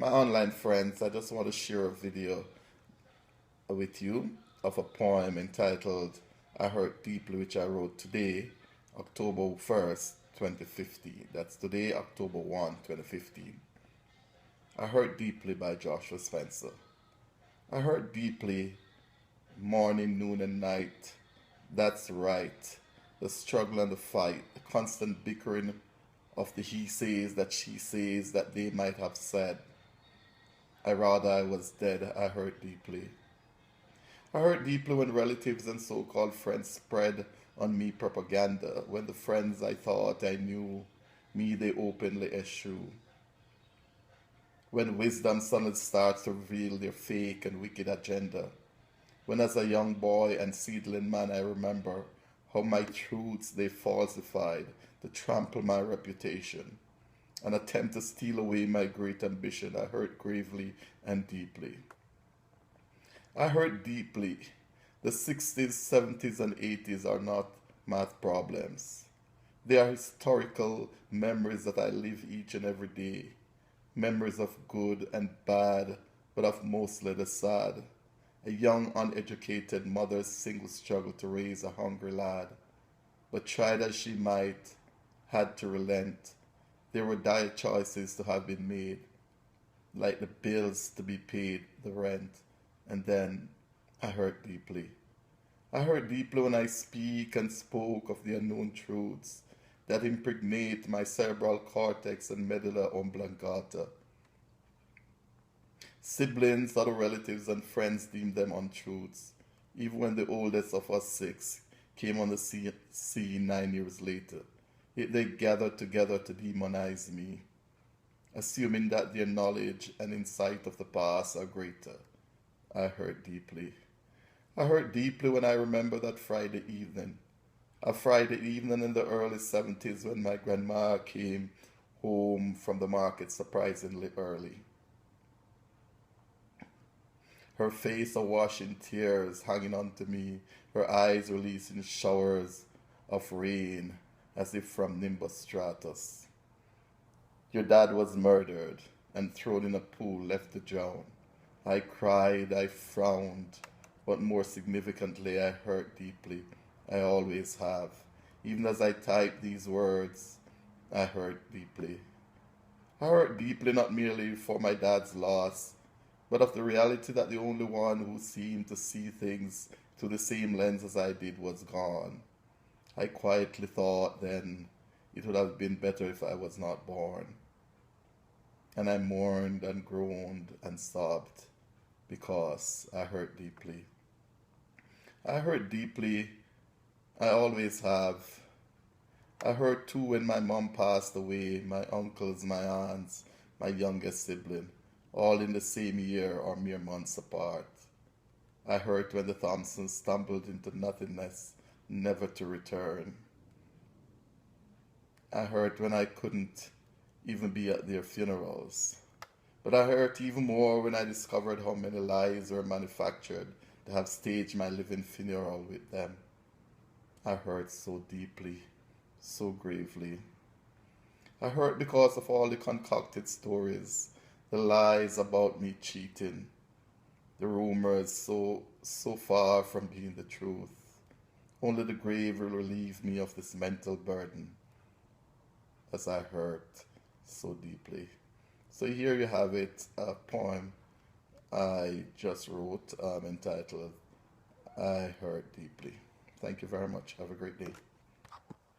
My online friends, I just want to share a video with you of a poem entitled I Hurt Deeply, which I wrote today, October 1st, 2015. That's today, October 1, 2015. I Hurt Deeply by Joshua Spencer. I hurt deeply, morning, noon, and night. That's right. The struggle and the fight, the constant bickering of the he says that she says that they might have said. I rather I was dead. I hurt deeply. I hurt deeply when relatives and so-called friends spread on me propaganda, when the friends I thought I knew, me they openly eschew. When wisdom suddenly starts to reveal their fake and wicked agenda. When as a young boy and seedling man I remember how my truths they falsified to trample my reputation. An attempt to steal away my great ambition, I hurt gravely and deeply. I hurt deeply. The 60s, 70s, and 80s are not math problems. They are historical memories that I live each and every day. Memories of good and bad, but of mostly the sad. A young, uneducated mother's single struggle to raise a hungry lad. But tried as she might, had to relent. There were dire choices to have been made, like the bills to be paid, the rent, and then I hurt deeply. I hurt deeply when I speak and spoke of the unknown truths that impregnate my cerebral cortex and medulla oblongata. Siblings, other relatives, and friends deemed them untruths, even when the oldest of us six came on the scene 9 years later. Yet they gathered together to demonize me, assuming that their knowledge and insight of the past are greater. I hurt deeply. I hurt deeply when I remember that Friday evening. A Friday evening in the early 70s when my grandma came home from the market surprisingly early. Her face awash in tears hanging onto me, her eyes releasing showers of rain as if from nimbus stratus. Your dad was murdered and thrown in a pool left to drown. I cried, I frowned, but more significantly, I hurt deeply. I always have. Even as I type these words, I hurt deeply. I hurt deeply not merely for my dad's loss, but of the reality that the only one who seemed to see things through the same lens as I did was gone. I quietly thought then it would have been better if I was not born. And I mourned and groaned and sobbed because I hurt deeply. I hurt deeply. I always have. I hurt too when my mom passed away, my uncles, my aunts, my youngest sibling, all in the same year or mere months apart. I hurt when the Thompsons stumbled into nothingness, never to return. I hurt when I couldn't even be at their funerals. But I hurt even more when I discovered how many lies were manufactured to have staged my living funeral with them. I hurt so deeply, so gravely. I hurt because of all the concocted stories, the lies about me cheating, the rumors so far from being the truth. Only the grave will relieve me of this mental burden as I hurt so deeply. So here you have it, a poem I just wrote entitled I Hurt Deeply. Thank you very much. Have a great day.